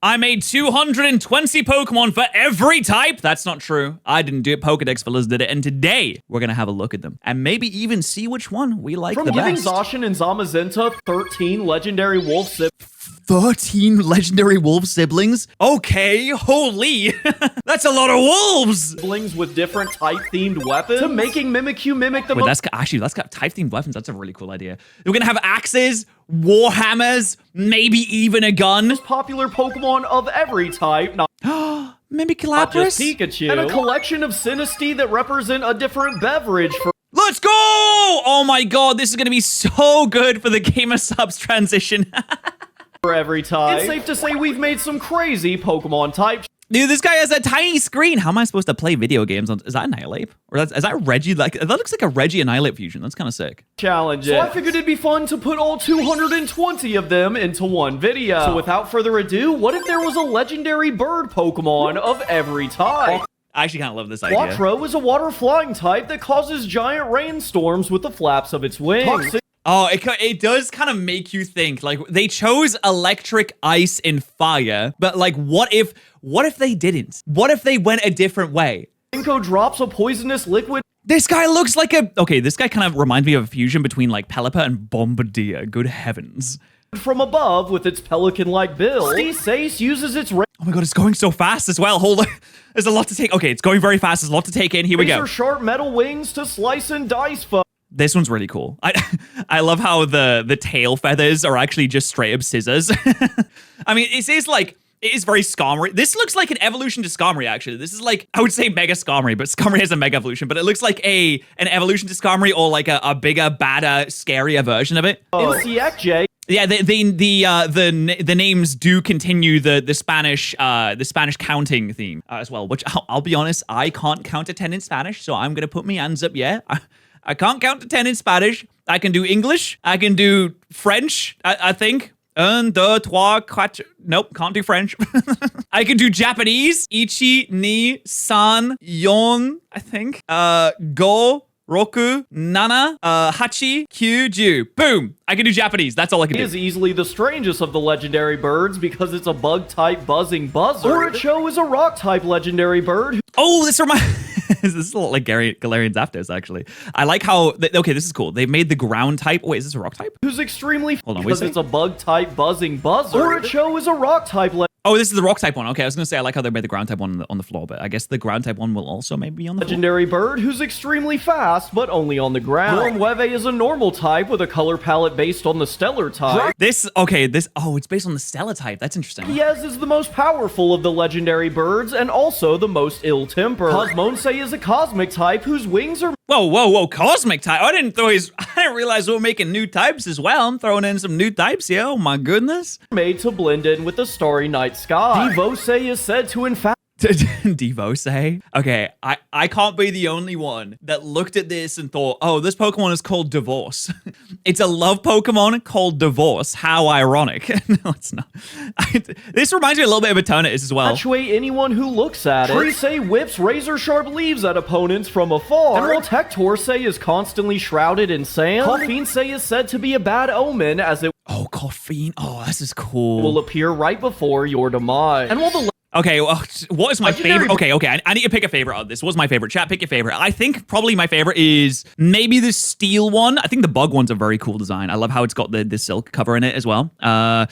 I made 220 Pokemon for every type. That's not true. I didn't do it. Pokedex fellas did it. And today, we're going to have a look at them and maybe even see which one we like the best. From giving Zacian and Zamazenta 13 legendary wolf siblings. 13 legendary wolf siblings? Okay, holy. That's a lot of wolves. With different type-themed weapons. To making Mimikyu mimic the that's got type-themed weapons. That's a really cool idea. We're going to have axes, warhammers, maybe even a gun. Most popular Pokemon of every type. Mimikyu, Not just Pikachu. And a collection of Sinistea that represent a different beverage for... Let's go! Oh my god, this is going to be so good for the Gamer Subs transition. For every type. It's safe to say we've made some crazy Pokemon types. Dude, this guy has a tiny screen. How am I supposed to play video games on? Is that Annihilate? Or is that Regi? Like, that looks like a Regi Annihilate fusion. That's kind of sick. Challenges. So I figured it'd be fun to put all 220 of them into one video. So without further ado, what if there was a legendary bird Pokemon of every type? I actually kind of love this idea. Quattro is a water flying type that causes giant rainstorms with the flaps of its wings. Oh, it does kind of make you think, like, they chose electric, ice, and fire, but, like, what if they didn't? What if they went a different way? Inko drops a poisonous liquid. This guy looks like this guy kind of reminds me of a fusion between, like, Pelipper and Bombardier. Good heavens. From above with its pelican-like bill. Sace uses its... Oh my god, it's going so fast as well. Hold on. There's a lot to take. Okay, it's going very fast. There's a lot to take in. Here we go. Sharp metal wings to slice and dice foe. This one's really cool. I love how the tail feathers are actually just straight up scissors. I mean, it is very Skarmory. This looks like an evolution to Skarmory, actually. This is like, I would say Mega Skarmory, but Skarmory has a Mega Evolution, but it looks like an evolution to Skarmory or like a bigger, badder, scarier version of it. MCXJ. Yeah, the names do continue the Spanish counting theme as well, which I'll be honest, I can't count to 10 in Spanish, so I'm gonna put my hands up. Yeah, I can't count to 10 in Spanish. I can do English. I can do French. I think. Un, deux, trois, quatre. Nope, can't do French. I can do Japanese. Ichi, ni, san, yon. I think. Go. Roku, Nana, Hachi, Kyu, Ju. Boom! I can do Japanese. That's all I can do. It is easily the strangest of the legendary birds because it's a bug-type buzzing buzzard. Oricho is a rock-type legendary bird. Oh, this reminds... This is a lot like Galarian Zapdos, actually. I like how... Okay, this is cool. They made the ground type... Wait, is this a rock type? Who's extremely... Hold on, because it's a bug-type buzzing buzzard. Oricho is a rock-type... Oh, this is the rock type one. Okay, I was going to say I like how they made the ground type one on the floor, but I guess the ground type one will also maybe be on the legendary bird who's extremely fast, but only on the ground. Gormweve is a normal type with a color palette based on the stellar type. It's based on the stellar type. That's interesting. Yes is the most powerful of the legendary birds and also the most ill-tempered. Cosmonsei is a cosmic type whose wings are... Whoa, cosmic type. I didn't realize we were making new types as well. I'm throwing in some new types here. Oh my goodness. Made to blend in with the starry night sky. Devose is said to in fact... Devose? Okay, I can't be the only one that looked at this and thought, oh, this Pokemon is called Divorce. It's a love Pokemon called Divorce. How ironic. No, it's not. This reminds me a little bit of Eternatus as well. Actuate anyone who looks at it. Trisay whips razor-sharp leaves at opponents from afar. And while Tectorsay is constantly shrouded in sand, Colfinsay is said to be a bad omen as it... Oh, Coffeen. Oh, this is cool. ...will appear right before your demise. And while the... Okay, well, what is my favorite? Okay, I need to pick a favorite of this. What's my favorite? Chat, pick your favorite. I think probably my favorite is maybe the steel one. I think the bug one's a very cool design. I love how it's got the silk cover in it as well. But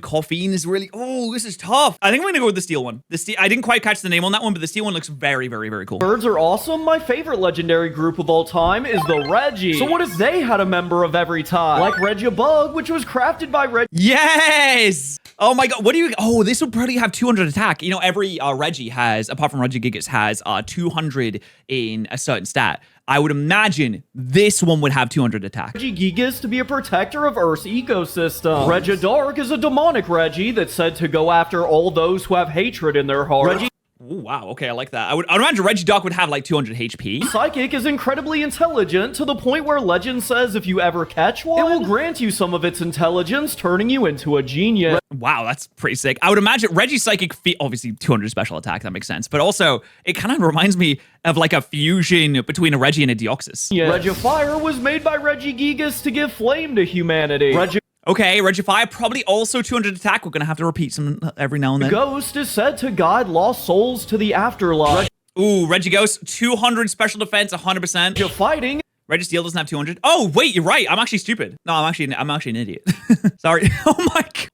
Caffeine is really... Oh, this is tough. I think I'm going to go with the steel one. I didn't quite catch the name on that one, but the steel one looks very, very, very cool. Birds are awesome. My favorite legendary group of all time is the Regi. So what if they had a member of every type? Like Regibug, which was crafted by Regi. Yes! Oh my god, what do you... Oh, this would probably have 200 attack. You know, every Regi has, apart from Regigigas, has 200 in a certain stat. I would imagine this one would have 200 attack. Regigigas to be a protector of Earth's ecosystem. Regidark is a demonic Regi that's said to go after all those who have hatred in their heart. Ooh, wow, okay, I like that. I would imagine Regidark would have like 200 HP. Psychic is incredibly intelligent to the point where legend says if you ever catch one, it will grant you some of its intelligence, turning you into a genius. Wow, that's pretty sick. I would imagine Psychic, obviously 200 special attack, that makes sense. But also, it kind of reminds me of like a fusion between a Regi and a Deoxys. Yeah. Regifire was made by Regigigas to give flame to humanity. Okay, Regify, probably also 200 attack. We're going to have to repeat some every now and then. Ghost is said to guide lost souls to the afterlife. Ooh, Regighost, 200 special defense, 100%. You're fighting. Registeel doesn't have 200. Oh, wait, you're right. I'm actually stupid. No, I'm actually an idiot. Sorry.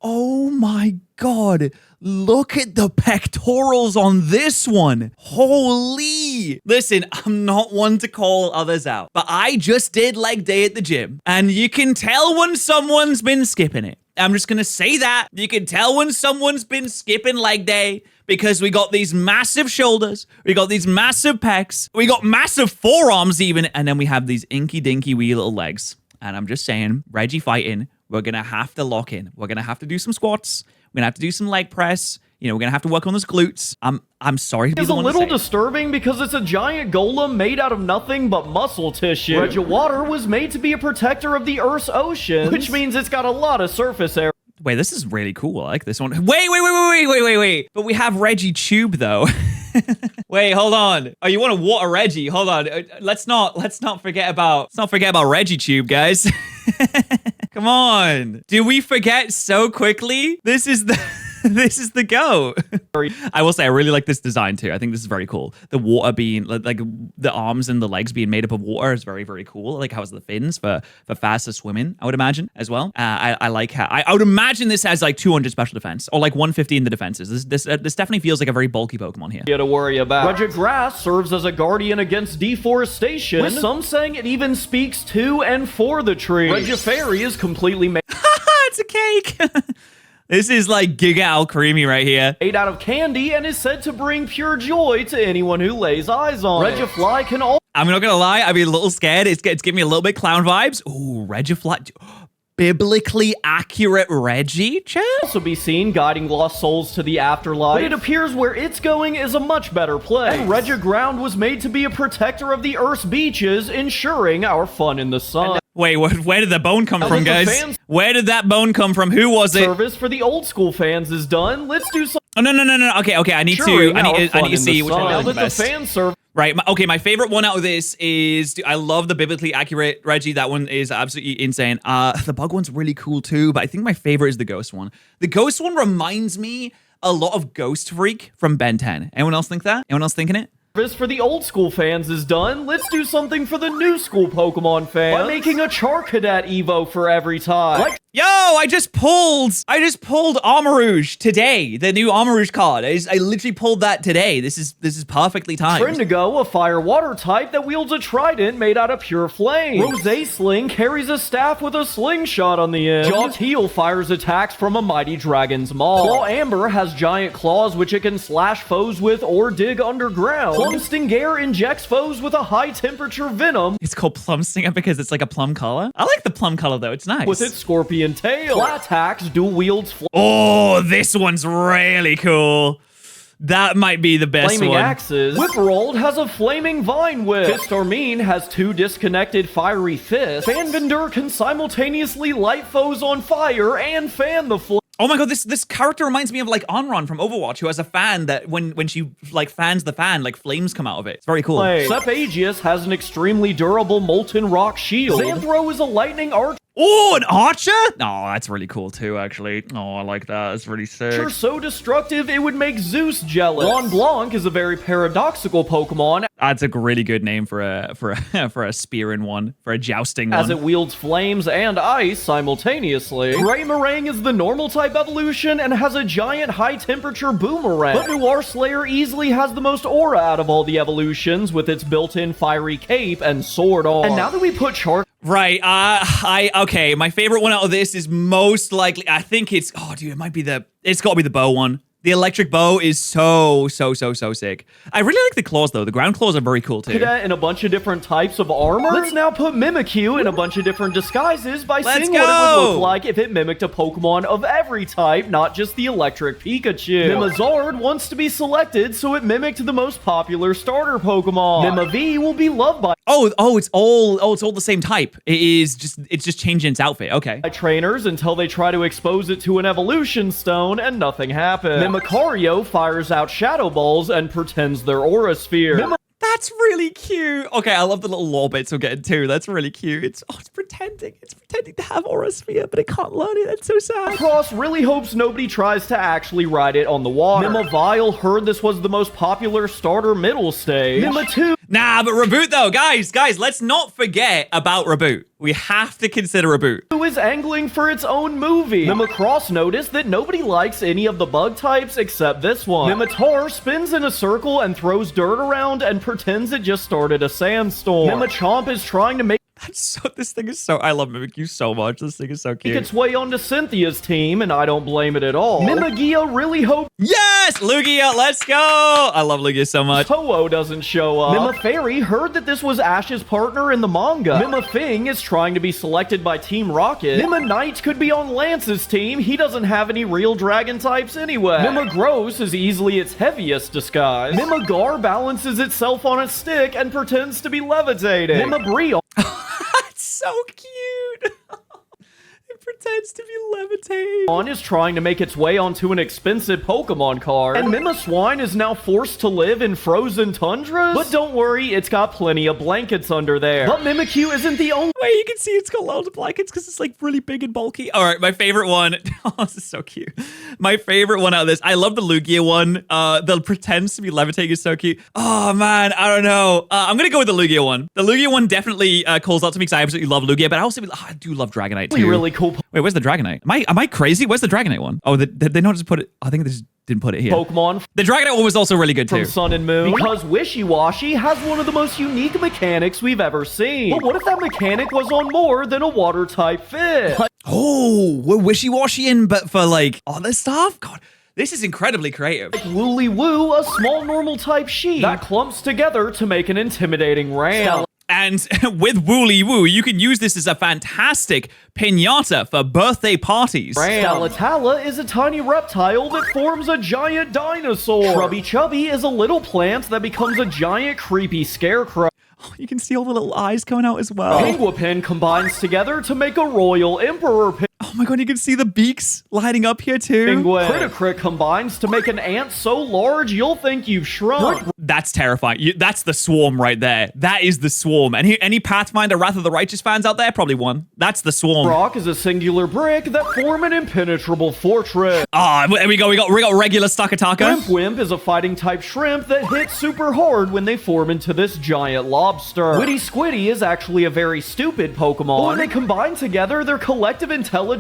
Oh my God. Look at the pectorals on this one. Holy. Listen, I'm not one to call others out, but I just did leg day at the gym, and you can tell when someone's been skipping it. I'm just going to say that. You can tell when someone's been skipping leg day because we got these massive shoulders. We got these massive pecs. We got massive forearms even. And then we have these inky dinky wee little legs. And I'm just saying, Regi fighting, we're going to have to lock in. We're going to have to do some squats. We're going to have to do some leg press. You know, we're going to have to work on those glutes. I'm sorry to be the one to say. It's a little disturbing because it's a giant golem made out of nothing but muscle tissue. Regiwater was made to be a protector of the Earth's oceans, which means it's got a lot of surface area. Wait, this is really cool. I like this one. Wait. But we have Regi Tube though. Wait, hold on. Oh, you want to water Regi? Hold on. Let's not forget about Regi Tube, guys. Come on. Do we forget so quickly? This is the go. I will say I really like this design too. I think this is very cool. The water being like the arms and the legs being made up of water is very, very cool. I like how it's the fins for faster swimming, I would imagine as well. I like how I would imagine this has like 200 special defense or like 150 in the defenses. This definitely feels like a very bulky Pokemon here. You to worry about. Regigrass serves as a guardian against deforestation, with some saying it even speaks to and for the tree. Regifairy is completely made. It's a cake. This is like Giga Alcremie right here. Made out of candy and is said to bring pure joy to anyone who lays eyes on it. Regifly can also... I'm not gonna lie, I'd be a little scared. It's giving me a little bit clown vibes. Ooh, Regifly. Biblically accurate Regi, chat? Also be seen guiding lost souls to the afterlife. But it appears where it's going is a much better place. And Regiground was made to be a protector of the Earth's beaches, ensuring our fun in the sun. Wait, where did the bone come from, guys? Where did that bone come from? Who was it? Service for the old school fans is done. Let's do some. Oh, no. Okay. I need to see which one I like the best. Fan serve. Right. My favorite one out of this is, I love the biblically accurate Regi. That one is absolutely insane. The bug one's really cool too, but I think my favorite is the ghost one. The ghost one reminds me a lot of Ghost Freak from Ben 10. Anyone else think that? Anyone else thinking it? Service for the old school fans is done. Let's do something for the new school Pokemon fans by making a Charcadet Evo for every time. Yo, I just pulled Armarouge today. The new Armarouge card. I literally pulled that today. This is perfectly timed. Trendigo, a fire water type that wields a trident made out of pure flame. Rosé Sling carries a staff with a slingshot on the end. Jawteel fires attacks from a mighty dragon's maw. Claw Amber has giant claws which it can slash foes with or dig underground. Plum Stinger injects foes with a high temperature venom. It's called Plum Stinger because it's like a plum color. I like the plum color though. It's nice. With its scorpion tail. Flatax dual wields. Oh, this one's really cool. That might be the best flaming one. Axes. Whiprold has a flaming vine whip. Fistarmine has 2 disconnected fiery fists. Fanvendor can simultaneously light foes on fire and fan the flame. Oh my god, this character reminds me of like Onron from Overwatch, who has a fan that when she like fans the fan, like flames come out of it. It's very cool. Sepagius has an extremely durable molten rock shield. Xanthro is a lightning archer. Oh, an archer? Oh, that's really cool too, actually. Oh, I like that. That's really sick. So destructive, it would make Zeus jealous. Blanc Blanc is a very paradoxical Pokemon. That's a really good name for a spearing one, for a jousting one. As it wields flames and ice simultaneously. Gray Meringue is the normal type evolution and has a giant high temperature boomerang. But Noir Slayer easily has the most aura out of all the evolutions with its built-in fiery cape and sword arm. And now that we put Right, okay, my favorite one out of this is most likely, I think it's, oh dude, it's gotta be the bow one. The electric bow is so sick. I really like the claws though. The ground claws are very cool too. Cadet in a bunch of different types of armor. Let's now put Mimikyu in a bunch of different disguises by seeing what it would look like if it mimicked a Pokemon of every type, not just the electric Pikachu. Mimazard wants to be selected, so it mimicked the most popular starter Pokemon. Mimav will be loved by it's all the same type. It's just changing its outfit. Okay. Trainers until they try to expose it to an evolution stone and nothing happens. Mimicario fires out shadow balls and pretends they're aura sphere. That That's really cute. Okay, I love the little lore bits we're getting too. That's really cute. It's pretending. It's pretending to have Aura Sphere, but it can't learn it. That's so sad. Cross really hopes nobody tries to actually ride it on the water. Mimavile heard this was the most popular starter middle stage. Mimikyu Nah, but Reboot though, guys, let's not forget about Reboot. We have to consider Reboot. who is angling for its own movie. Mimikross noticed that nobody likes any of the bug types except this one. Mimitar spins in a circle and throws dirt around and pretends it just started a sandstorm. Mimachomp is trying to make This thing is so, I love Mimikyu so much. This thing is so cute. its way onto Cynthia's team, and I don't blame it at all. Mimigia really hopes Yes, Lugia, let's go. I love Lugia so much. Ho-Oh doesn't show up. Mimafairy heard that this was Ash's partner in the manga. Mimafing is trying to be selected by Team Rocket. Mimaknight could be on Lance's team. He doesn't have any real dragon types anyway. Mimigross is easily its heaviest disguise. Mimigar balances itself on a stick and pretends to be levitating. Mimabreon That's so cute. It pretends to be levitating. is trying to make its way onto an expensive Pokemon card. And Mimoswine is now forced to live in frozen tundras. But don't worry, it's got plenty of blankets under there. But Mimikyu isn't the only Wait, you can see it's got loads of blankets because it's like really big and bulky. All right, my favorite one. Oh, this is so cute. My favorite one out of this. I love the Lugia one. The pretends to be levitating is so cute. Oh man, I don't know. I'm gonna go with the Lugia one. The Lugia one definitely calls out to me because I absolutely love Lugia, but I also I do love Dragonite too. really cool Wait, where's the Dragonite? Am I crazy? Where's the Dragonite one? Oh, did they not just put it? I think they just didn't put it here. Pokemon The Dragonite one was also really good too. from Sun and Moon. Because Wishy-Washy has one of the most unique mechanics we've ever seen. But what if that mechanic was on more than a water-type fish? Oh, we're wishy-washy in, but for like other stuff? God, this is incredibly creative. Woolly Woo, a small normal-type sheep that clumps together to make an intimidating ram. And with Woolly Woo, you can use this as a fantastic piñata for birthday parties. Stalatala is a tiny reptile that forms a giant dinosaur. Shrubby Chubby is a little plant that becomes a giant creepy scarecrow. Oh, you can see all the little eyes coming out as well. Penguipin combines together to make a royal emperor Oh my god, you can see the beaks lighting up here too. penguin. Criticrit combines to make an ant so large you'll think you've shrunk. That's terrifying. That's the swarm right there. That is the swarm. Any Pathfinder Wrath of the Righteous fans out there? Probably one. That's the swarm. Rock is a singular brick that form an impenetrable fortress. Ah, there we go. We got regular Stakataka. Wimp is a fighting type shrimp that hits super hard when they form into this giant lobster. Witty Squiddy is actually a very stupid Pokemon. But when they combine together, their collective intelligence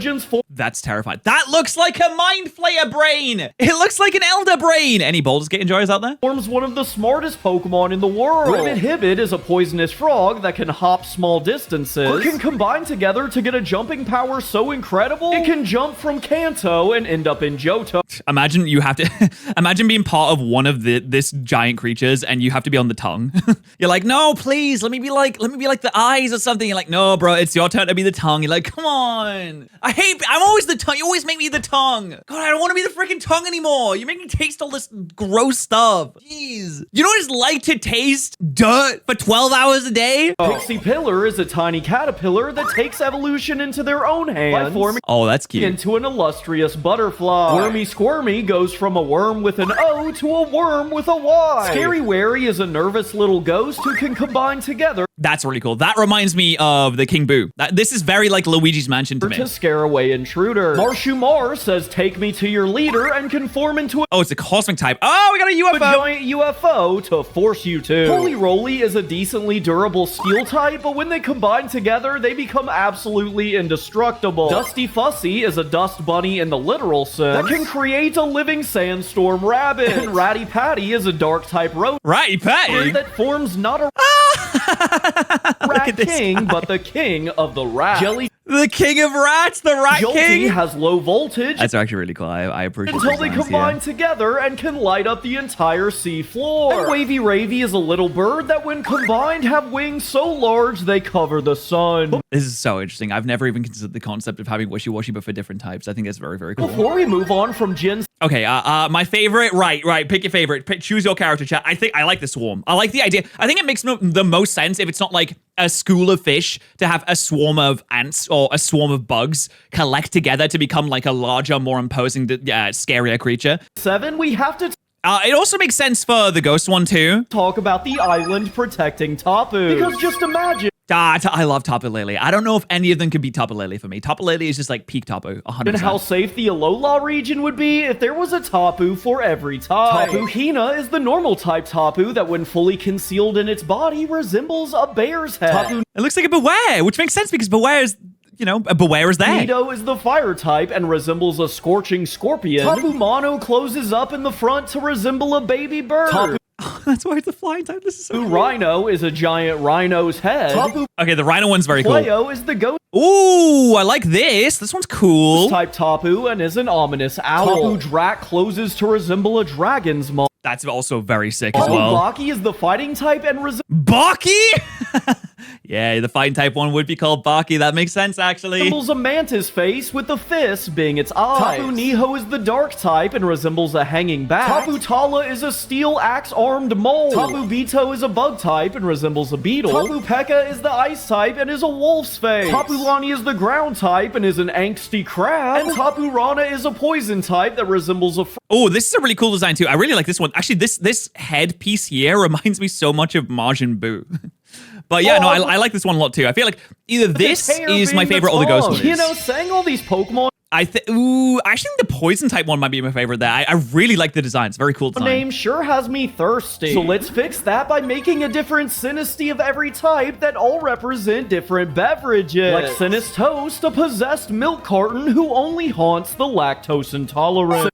That's terrifying. That looks like a Mind Flayer brain. It looks like an Elder brain. Any Baldur's Gate enjoyers out there? forms one of the smartest Pokemon in the world. Ribbit is a poisonous frog that can hop small distances, or can combine together to get a jumping power so incredible it can jump from Kanto and end up in Johto. Imagine you have to imagine being part of one of this giant creatures and you have to be on the tongue. You're like, no, please, let me be like the eyes or something. You're like, no, bro, it's your turn to be the tongue. You're like, come on. I'm always the tongue. You always make me the tongue. God, I don't want to be the freaking tongue anymore. You make me taste all this gross stuff. Jeez. You know what it's like to taste dirt for 12 hours a day? Pixie Pillar is a tiny caterpillar that takes evolution into their own hands by forming Oh, that's cute. into an illustrious butterfly. Wormy Squirmy goes from a worm with an O to a worm with a Y. Scary Wary is a nervous little ghost who can combine together That's really cool. That reminds me of the King Boo. This is very like Luigi's Mansion to me. to scare away intruders. Marshumar says, take me to your leader, and can form into Oh, it's a cosmic type. Oh, we got a a UFO. giant UFO to force you to. Holy Roly is a decently durable steel type, but when they combine together, they become absolutely indestructible. Dusty Fussy is a dust bunny in the literal sense that can create a living sandstorm rabbit. And Ratty Patty is a dark type rodent Right, Patty. that forms not a rat at this king, but the king of the rat. Jelly The king of rats, the rat Jolty king. has low voltage That's actually really cool. I appreciate until those they lines, combine yeah. together and can light up the entire sea floor. And Wavy Ravy is a little bird that when combined have wings so large they cover the sun. This is so interesting. I've never even considered the concept of having wishy-washy but for different types. I think that's very, very cool. Before we move on from Gen Okay, my favorite, right, pick your favorite. Choose your character, chat. I like the swarm. I like the idea. I think it makes the most sense if it's not like a school of fish to have a swarm of ants or a swarm of bugs collect together to become like a larger, more imposing, scarier creature. 7, we have to It also makes sense for the ghost one too. Talk about the island protecting Tapu. Because just imagine. I love Tapu Lele. I don't know if any of them could beat Tapu Lele for me. Tapu Lele is just like peak Tapu, 100%. And how safe the Alola region would be if there was a Tapu for every type. Tapu Hina is the normal type Tapu that when fully concealed in its body resembles a bear's head. Tapu It looks like a Beware, which makes sense because Beware is, you know, a Beware is there. Nido is the fire type and resembles a scorching scorpion. Tapu Mono closes up in the front to resemble a baby bird. Tapu That's why it's a flying type. This is so cool. Rhino is a giant rhino's head. Tapu Okay, the Rhino one's very cool. Cleo is the ghost Ooh, I like this. This one's cool. type Tapu and is an ominous owl. Tapu Drac closes to resemble a dragon's maw. That's also very sick as Tapu well. Baki is the fighting type and Baki? Yeah, the fighting type one would be called Baki. That makes sense, actually. resembles a mantis face with the fist being its eyes. Tapu Niho is the dark type and resembles a hanging bat. Tapu Tala is a steel axe-armed mole. Tapu Bito is a bug type and resembles a beetle. Tapu Pekka is the ice type and is a wolf's face. Tapu Lani is the ground type and is an angsty crab. And Tapu Rana is a poison type that resembles a Oh, this is a really cool design, too. I really like this one. Actually, this headpiece here reminds me so much of Majin Buu. But yeah, no, I like this one a lot, too. I feel like either this is my favorite or the ghost one is. You know, saying all these Pokemon I think the poison type one might be my favorite there. I really like the design. It's a very cool design. name sure has me thirsty. So let's fix that by making a different Sinistea of every type that all represent different beverages. Like Sinis Toast, a possessed milk carton who only haunts the lactose intolerant.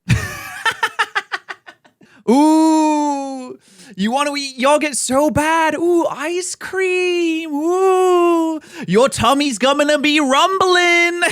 Ooh, you want to eat yogurt so bad. Ooh, ice cream. Ooh, your tummy's gonna be rumbling.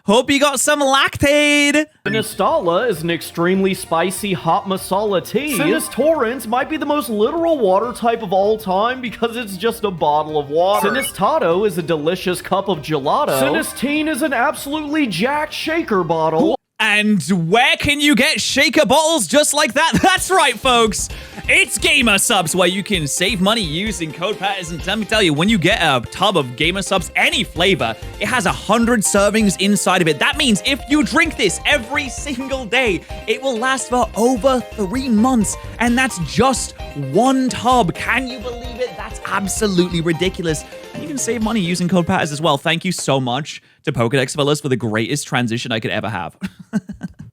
Hope you got some Lactaid. Sinistala is an extremely spicy hot masala tea. Sinis Torrent might be the most literal water type of all time because it's just a bottle of water. Sinistado is a delicious cup of gelato. Sinistine is an absolutely jacked shaker bottle. And where can you get shaker bottles just like that? That's right, folks. It's Gamer Subs, where you can save money using code Patterrz. And let me tell you, when you get a tub of Gamer Subs, any flavor, it has 100 servings inside of it. That means if you drink this every single day, it will last for over 3 months. And that's just one tub. Can you believe it? That's absolutely ridiculous. And you can save money using code Patterrz as well. Thank you so much to Pokedex Fellas for the greatest transition I could ever have.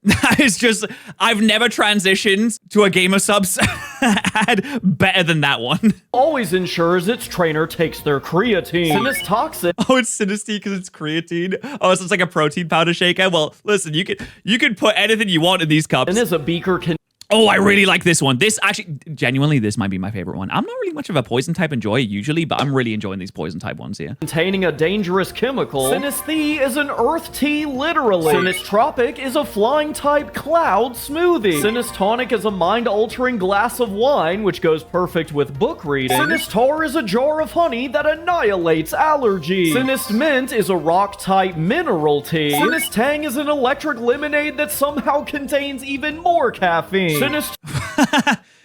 That is just, I've never transitioned to a Gamer Subs ad better than that one. Always ensures its trainer takes their creatine. Sinis Toxic. Oh, it's Sinistea because it's creatine. Oh, so it's like a protein powder shaker. Well, listen, you could put anything you want in these cups. And is a beaker Oh, I really like this one. This actually, genuinely, this might be my favorite one. I'm not really much of a poison type enjoyer usually, but I'm really enjoying these poison type ones here. containing a dangerous chemical. Sinistea is an earth tea, literally. Sinistropic is a flying type cloud smoothie. Sinistonic is a mind-altering glass of wine, which goes perfect with book reading. Sinistar is a jar of honey that annihilates allergies. Sinistmint is a rock type mineral tea. Sinistang is an electric lemonade that somehow contains even more caffeine.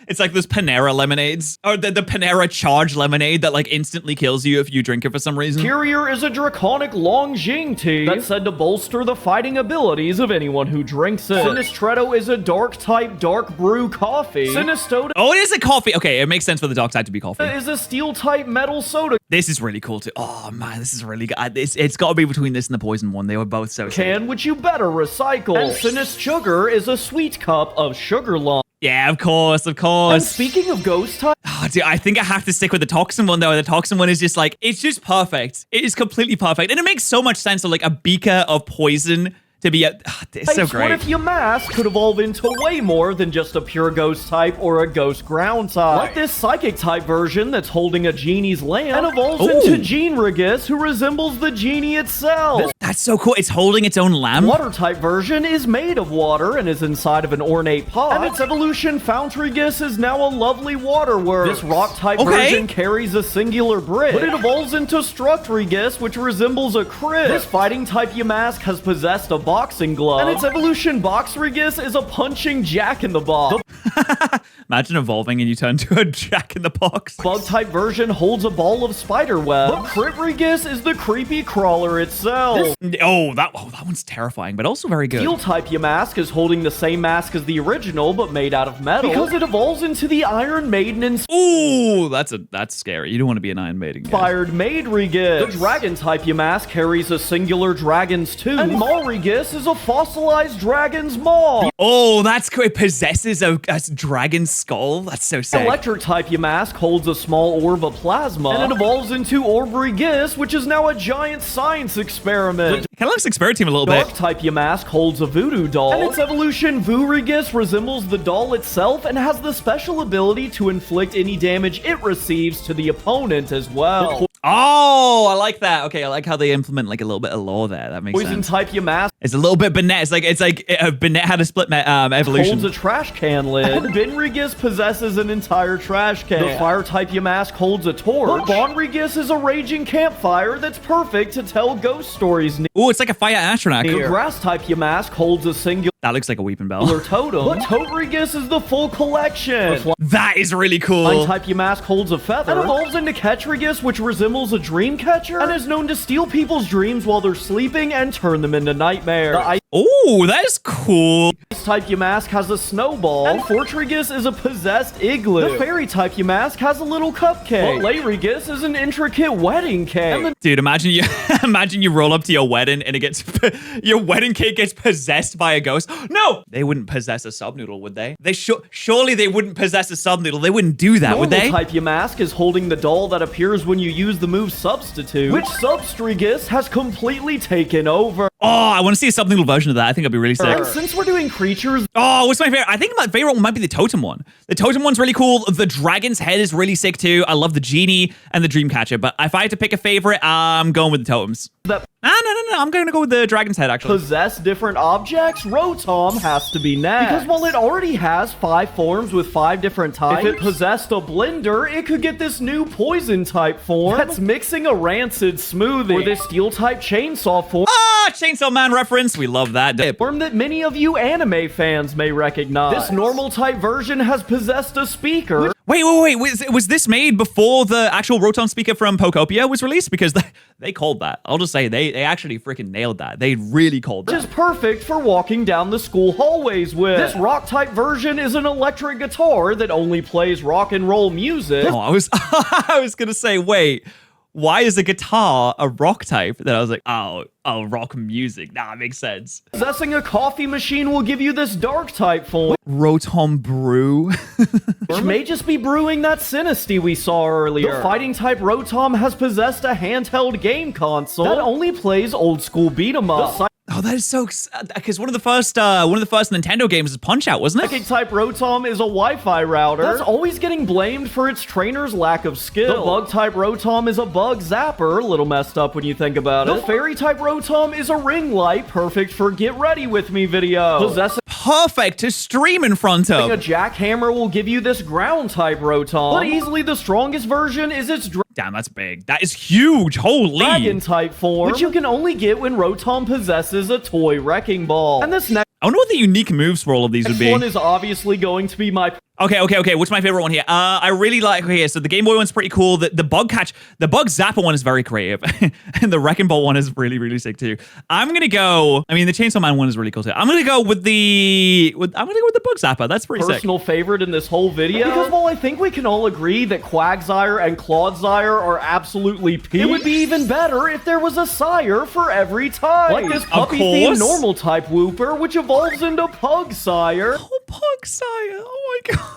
It's like those Panera lemonades. Or the Panera charge lemonade that like instantly kills you if you drink it for some reason. Interior is a draconic Longjing tea that's said to bolster the fighting abilities of anyone who drinks it. Sinistretto is a dark type dark brew coffee. Sinistoda Oh, it is a coffee. Okay, it makes sense for the dark side to be coffee. is a steel type metal soda This is really cool too. Oh man, this is really good. It's got to be between this and the poison one. They were both so sick. can, which you better recycle. And Sinist Sugar is a sweet cup of sugar lump. Yeah, of course, of course. And speaking of ghost type, Oh, dude, I think I have to stick with the toxin one though. The toxin one is just like, it's just perfect. It is completely perfect. And it makes so much sense of like a beaker of poison to be a... it's so great. What if Yamask could evolve into way more than just a pure ghost type or a ghost ground type? Like this psychic type version that's holding a genie's lamp and evolves into Generagus, who resembles the genie itself. That's so cool. It's holding its own lamp. Water type version is made of water and is inside of an ornate pot. And its evolution Fountrigus is now a lovely waterworks. This rock type version carries a singular brick, but it evolves into Structrigus, which resembles a crypt. This fighting type Yamask has possessed a boxing glove, and its evolution Boxrigus is a punching jack in the box. Imagine evolving and you turn to a Jack-in-the-Box. Bug-type version holds a ball of spider web. But Critrigus is the creepy crawler itself. That one's terrifying, but also very good. Steel-type Yamask is holding the same mask as the original, but made out of metal. Because it evolves into the Iron Maiden Ooh, that's scary. You don't want to be an Iron Maiden. inspired Madrigus. The Dragon-type Yamask carries a singular dragon's tooth. And Malrigus is a fossilized dragon's maw. Oh, that's cool. It possesses a dragon skull. That's so sick. Electric-type Yamask holds a small orb of plasma. And it evolves into Orbrigus, which is now a giant science experiment. Kind of looks experimenting a little bit. Dark-type Yamask holds a voodoo doll. And its evolution, Vurigus, resembles the doll itself and has the special ability to inflict any damage it receives to the opponent as well. Oh, I like that. Okay, I like how they implement like a little bit of lore there. That makes sense. Poison-type Yamask It's a little bit Banette. It's like Banette had a split evolution. holds a trash can lid. And Benrigus possesses an entire trash can. The Fire-type Yamask holds a torch. But Bonrigus is a raging campfire that's perfect to tell ghost stories near. Oh, it's like a fire astronaut. The Grass-type Yamask holds a singular That looks like a weeping bell. totem. But Tobrigus is the full collection. That is really cool. Flying-type Yamask holds a feather. And evolves into Kettrigus, which resembles a dream catcher. And is known to steal people's dreams while they're sleeping and turn them into nightmares. Oh, that is cool. Ice-type Yamask has a snowball. And Fortrigus is a possessed igloo. The Fairy-type Yamask has a little cupcake. But Larygus is an intricate wedding cake. Dude, imagine you roll up to your wedding and your wedding cake gets possessed by a ghost. No, they wouldn't possess a subnoodle, would they? Surely they wouldn't possess a subnoodle. They wouldn't do that, would they? Normal-type Yamask is holding the doll that appears when you use the move Substitute, which Substrigus has completely taken over. Oh, I want to see a subnoodle version of that. I think it'd be really sick. And since we're doing creatures... Oh, what's my favorite? I think my favorite one might be the totem one. The totem one's really cool. The dragon's head is really sick too. I love the genie and the dreamcatcher. But if I had to pick a favorite, I'm going with the totems. No. I'm going to go with the dragon's head, actually. Possess different objects, Rotom has to be next. Because while it already has 5 forms with 5 different types, if it possessed a blender, it could get this new poison-type form that's mixing a rancid smoothie. Or this steel-type chainsaw form. Chainsaw Man reference. We love that. Form that many of you anime fans may recognize. This normal-type version has possessed a speaker. Wait. Was this made before the actual Rotom speaker from Pokopia was released? Because they called that. I'll just say they actually freaking nailed that. They really called that. Which is perfect for walking down the school hallways with. This rock-type version is an electric guitar that only plays rock and roll music. Oh, I was gonna say, wait. Why is a guitar a rock type? Then I was like, oh, rock music. Nah, it makes sense. Possessing a coffee machine will give you this dark type form. Rotom Brew. Which may just be brewing that Sinistea we saw earlier. The fighting type Rotom has possessed a handheld game console that only plays old school beat 'em up. Oh, that is so... Because one of the first Nintendo games is Punch-Out, wasn't it? Psychic type Rotom is a Wi-Fi router that's always getting blamed for its trainer's lack of skill. The bug type Rotom is a bug zapper, a little messed up when you think about it. The fairy type Rotom is a ring light, perfect for get ready with me videos. Perfect to stream in front of. A jackhammer will give you this ground type Rotom, but easily the strongest version is its damn, that's big. That is huge. Holy. Dragon type form, which you can only get when Rotom possesses a toy wrecking ball. And this next I wonder what the unique moves for all of these would be. This one is obviously going to be my... Okay. What's my favorite one here? I really like... Okay, so the Game Boy one's pretty cool. The Bug Zapper one is very creative. And the Wrecking Ball one is really, really sick too. I'm going to go... I mean, the Chainsaw Man one is really cool too. I'm going to go with the... I'm going to go with the Bug Zapper. That's pretty sick. Personal favorite in this whole video. Because while I think we can all agree that Quagsire and Clodsire are absolutely peak, it would be even better if there was a sire for every type. Like this puppy-themed normal type Wooper, which evolves into Pugsire. Oh, Pugsire. Oh my god.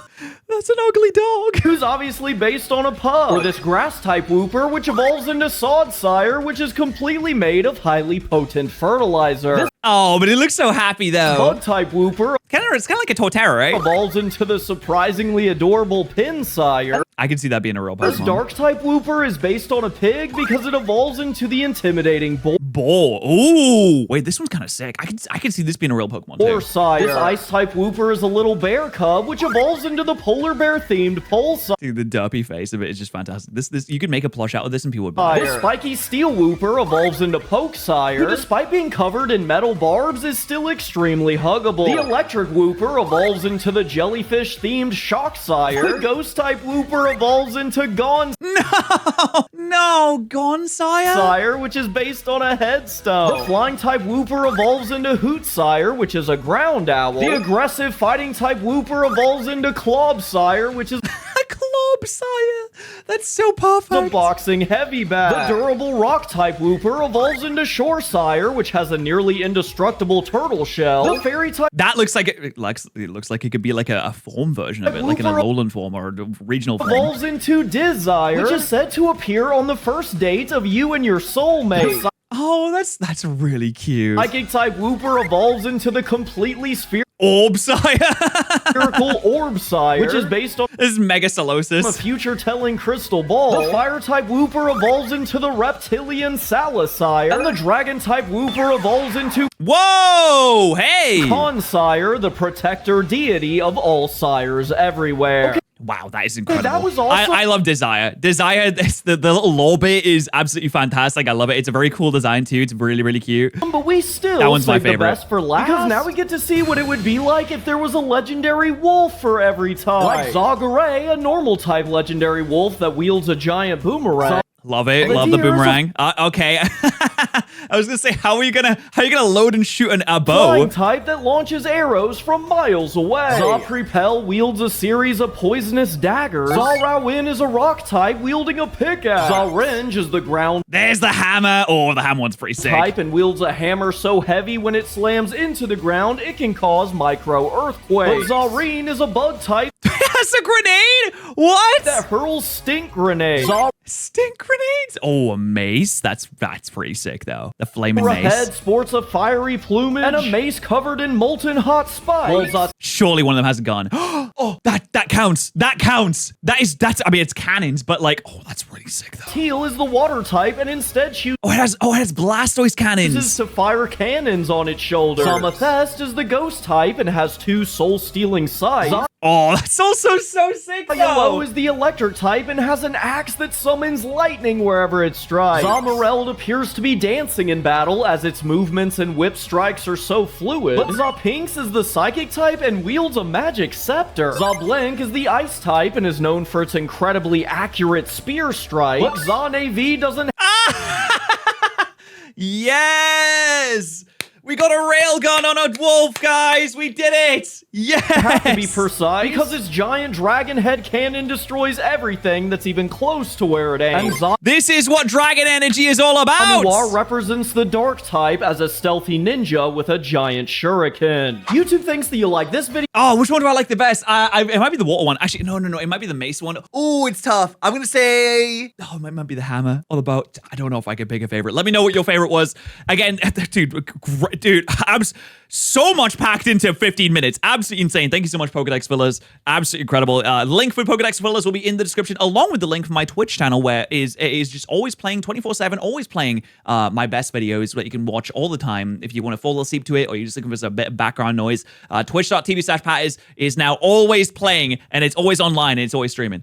That's an ugly dog. Who's obviously based on a pug. Or this grass-type Wooper, which evolves into Sodsire, which is completely made of highly potent fertilizer. Oh, but it looks so happy, though. Bug-type Wooper. It's kind of like a Torterra, right? Evolves into the surprisingly adorable Pinsire. I can see that being a real Pokemon. This Dark-type Wooper is based on a pig because it evolves into the intimidating Boar. Ooh, wait, this one's kind of sick. I can see this being a real Pokemon too. Sire. This Ice-type Wooper is a little bear cub, which evolves into the polar bear-themed Pulsar. Dude, the derpy face of it is just fantastic. This you could make a plush out of this and people would buy it. The spiky Steel Wooper evolves into Pokesire, who, despite being covered in metal barbs, is still extremely huggable. The Electric Wooper evolves into the jellyfish-themed Shocksire. The Ghost-type Wooper evolves into No, Gonsire, which is based on a headstone. The Flying-type Wooper evolves into Hootsire, which is a ground owl. The aggressive Fighting-type Wooper evolves into Clodsire, which is Clodsire. That's so perfect. The boxing heavy bag. The durable rock-type Wooper evolves into Shoresire, which has a nearly indestructible turtle shell. The fairy-type... That looks like it looks like it could be like a form version of it, like an Alolan form or a regional form. Evolves into Desire, which is said to appear on the first date of you and your soulmate. Oh, that's really cute. Psychic-type Wooper evolves into the completely spherical Orbsire, which is based on this is Megacillosis. A future-telling crystal ball. The Fire-type Wooper evolves into the reptilian Salasire, and the Dragon-type Wooper evolves into Whoa! Hey! Consire, the protector deity of all sires everywhere. Okay. Wow, that is incredible. That was awesome. I love Desire. Desire, the little lore bit is absolutely fantastic. I love it. It's a very cool design too. It's really, really cute. But we still that one's my saved the favorite. best for last. Because now we get to see what it would be like if there was a legendary wolf for every type. Like Zagare, a normal type legendary wolf that wields a giant boomerang. Love it. Love the boomerang. Okay. I was gonna say, how are you gonna load and shoot a bow? Flying type that launches arrows from miles away. Zaprepel wields a series of poisonous daggers. Zarawin is a rock type wielding a pickaxe. Zaringe is the ground. There's the hammer. Oh, the hammer one's pretty sick. Type and wields a hammer so heavy when it slams into the ground it can cause micro earthquakes. But Zarine is a bug type. That's a grenade. What? That hurls stink grenades. Stink grenades? Oh, a mace? That's pretty sick, though. The flaming mace. Head sports a fiery plumage and a mace covered in molten hot spikes. Surely one of them has a gun. Oh, that counts. That counts. I mean, it's cannons, but like, oh, that's really sick, though. Teal is the water type and instead shoots. It has Blastoise cannons. Uses to fire cannons on its shoulders. Amethyst is the ghost type and has 2 soul-stealing sights. Oh, that's also so sick, though. Yellow is the electric type and has an axe that summons lightning wherever it strikes. Zamareld appears to be dancing in battle as its movements and whip strikes are so fluid. But Zapinks is the psychic type and wields a magic scepter. Zablink is the ice type and is known for its incredibly accurate spear strike. But Zanev doesn't Yes! We got a railgun on a wolf, guys! We did it! Yes! have to be precise because its giant dragon head cannon destroys everything that's even close to where it aims. This is what dragon energy is all about! Anwar represents the dark type as a stealthy ninja with a giant shuriken. YouTube thinks that you like this video. Oh, which one do I like the best? It might be the water one. Actually, no. It might be the mace one. Oh, it's tough. I'm gonna say... Oh, it might be the hammer or the bow. I don't know if I could pick a favorite. Let me know what your favorite was. Again, dude, I'm so much packed into 15 minutes. Absolutely insane. Thank you so much, Pokedex Fillers. Absolutely incredible. Link for Pokedex Fillers will be in the description, along with the link for my Twitch channel, where it is just always playing 24/7, always playing my best videos that you can watch all the time if you want to fall asleep to it, or you're just looking for some bit of background noise. Twitch.tv/Patterrz is now always playing, and it's always online, and it's always streaming.